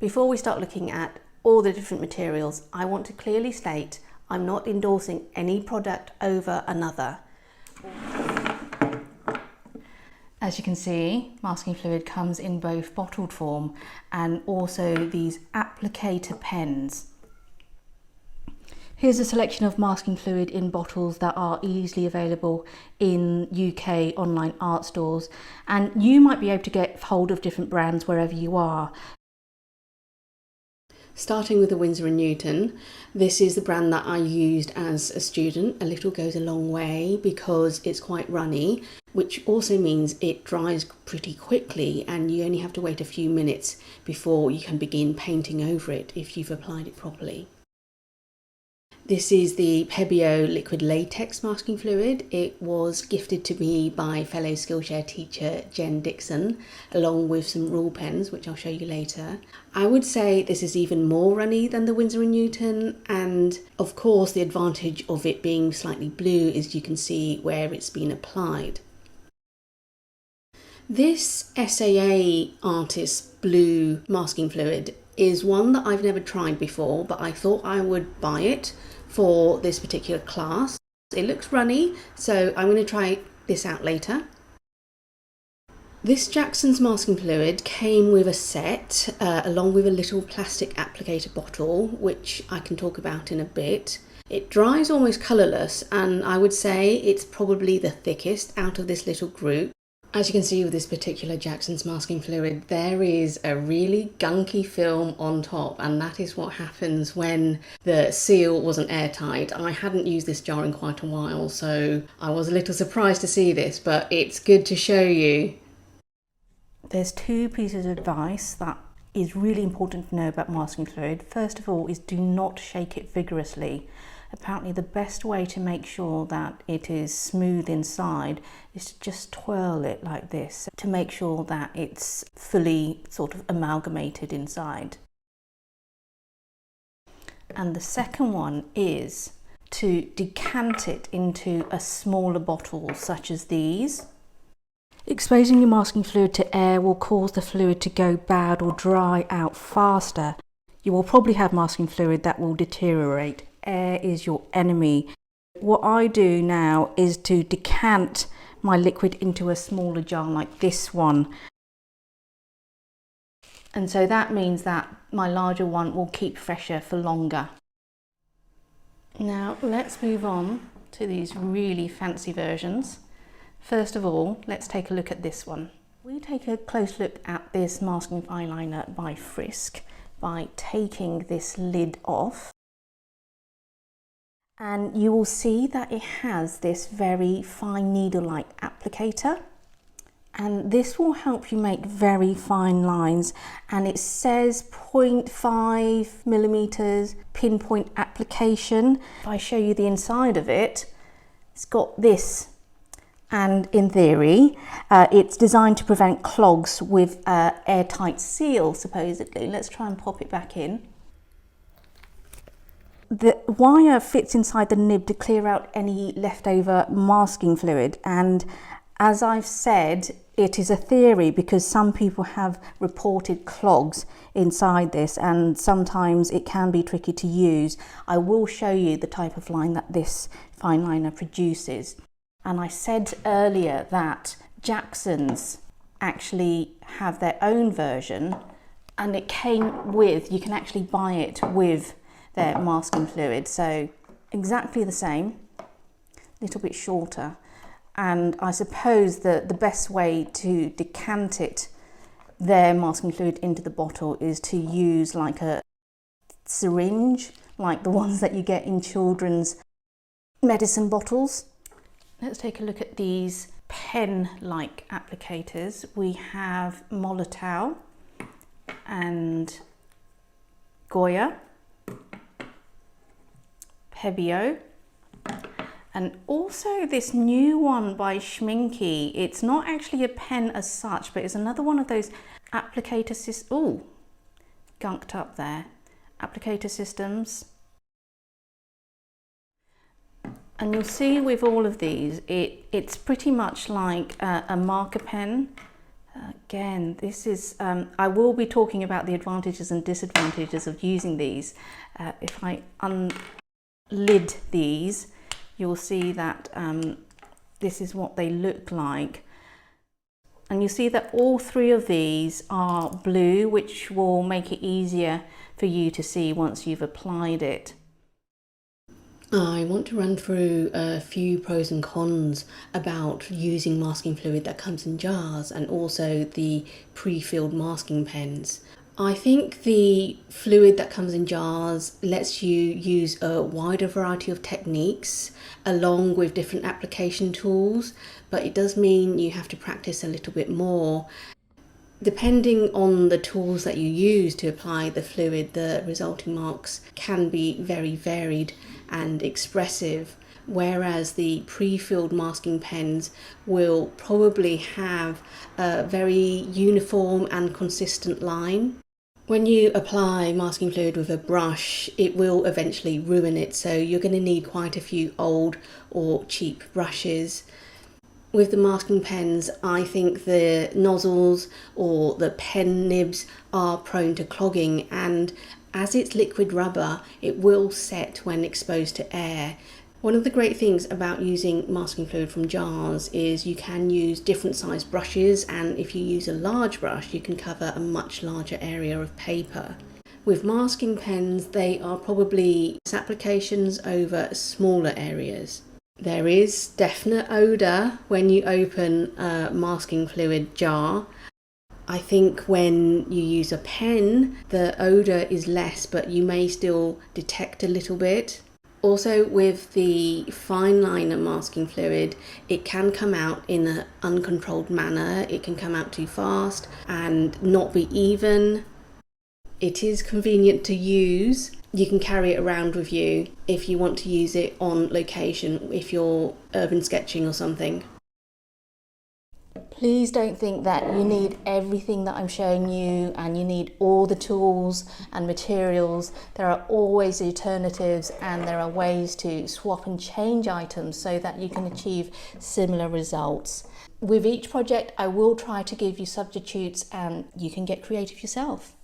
Before we start looking at all the different materials, I want to clearly state I'm not endorsing any product over another. As you can see, masking fluid comes in both bottled form and also these applicator pens. Here's a selection of masking fluid in bottles that are easily available in UK online art stores, and you might be able to get hold of different brands wherever you are. Starting with the Winsor & Newton, this is the brand that I used as a student. A little goes a long way because it's quite runny, which also means it dries pretty quickly and you only have to wait a few minutes before you can begin painting over it if you've applied it properly. This is the Pebeo liquid latex masking fluid. It was gifted to me by fellow Skillshare teacher Jen Dixon, along with some rule pens, which I'll show you later. I would say this is even more runny than the Winsor & Newton, and of course the advantage of it being slightly blue is you can see where it's been applied. This SAA Artist Blue masking fluid is one that I've never tried before, but I thought I would buy it for this particular class. It looks runny, so I'm going to try this out later. This Jackson's masking fluid came with a set along with a little plastic applicator bottle, which I can talk about in a bit. It dries almost colourless, and I would say it's probably the thickest out of this little group. As you can see with this particular Jackson's masking fluid, there is a really gunky film on top, and that is what happens when the seal wasn't airtight. I hadn't used this jar in quite a while, so I was a little surprised to see this, but it's good to show you. There's two pieces of advice that is really important to know about masking fluid. First of all is do not shake it vigorously. Apparently the best way to make sure that it is smooth inside is to just twirl it like this to make sure that it's fully sort of amalgamated inside. And the second one is to decant it into a smaller bottle such as these. Exposing your masking fluid to air will cause the fluid to go bad or dry out faster. You will probably have masking fluid that will deteriorate. Air is your enemy. What I do now is to decant my liquid into a smaller jar like this one. And so that means that my larger one will keep fresher for longer. Now let's move on to these really fancy versions. First of all, let's take a look at this one. We take a close look at this masking eyeliner by Frisk by taking this lid off. And you will see that it has this very fine needle-like applicator, and this will help you make very fine lines, and it says 0.5 millimeters pinpoint application. If I show you the inside of it, it's got this, and in theory it's designed to prevent clogs with airtight seal supposedly. Let's try and pop it back in. The wire fits inside the nib to clear out any leftover masking fluid, and as I've said, it is a theory because some people have reported clogs inside this and sometimes it can be tricky to use. I will show you the type of line that this fine liner produces. And I said earlier that Jackson's actually have their own version, and it came with, you can actually buy it with their masking fluid, so exactly the same, a little bit shorter. And I suppose that the best way to decant it, their masking fluid, into the bottle is to use like a syringe, like the ones that you get in children's medicine bottles. Let's take a look at these pen-like applicators. We have Molotow and Goya, Pebeo, and also this new one by Schmincke. It's not actually a pen as such, but it's another one of those applicator systems. Oh, gunked up there. Applicator systems. And you'll see with all of these, it's pretty much like a marker pen. Again, this is, I will be talking about the advantages and disadvantages of using these. If I unlid these, you'll see that this is what they look like. And you see that all three of these are blue, which will make it easier for you to see once you've applied it. I want to run through a few pros and cons about using masking fluid that comes in jars and also the pre-filled masking pens. I think the fluid that comes in jars lets you use a wider variety of techniques along with different application tools, but it does mean you have to practice a little bit more. Depending on the tools that you use to apply the fluid, the resulting marks can be very varied and expressive, whereas the pre-filled masking pens will probably have a very uniform and consistent line. When you apply masking fluid with a brush, it will eventually ruin it, so you're going to need quite a few old or cheap brushes. With the masking pens, I think the nozzles or the pen nibs are prone to clogging, and as it's liquid rubber, it will set when exposed to air. One of the great things about using masking fluid from jars is you can use different size brushes, and if you use a large brush, you can cover a much larger area of paper. With masking pens, they are probably applications over smaller areas. There is definite odour when you open a masking fluid jar. I think when you use a pen, the odour is less, but you may still detect a little bit. Also, with the fine liner masking fluid, it can come out in an uncontrolled manner. It can come out too fast and not be even. It is convenient to use. You can carry it around with you if you want to use it on location, if you're urban sketching or something. Please don't think that you need everything that I'm showing you and you need all the tools and materials. There are always alternatives, and there are ways to swap and change items so that you can achieve similar results. With each project, I will try to give you substitutes and you can get creative yourself.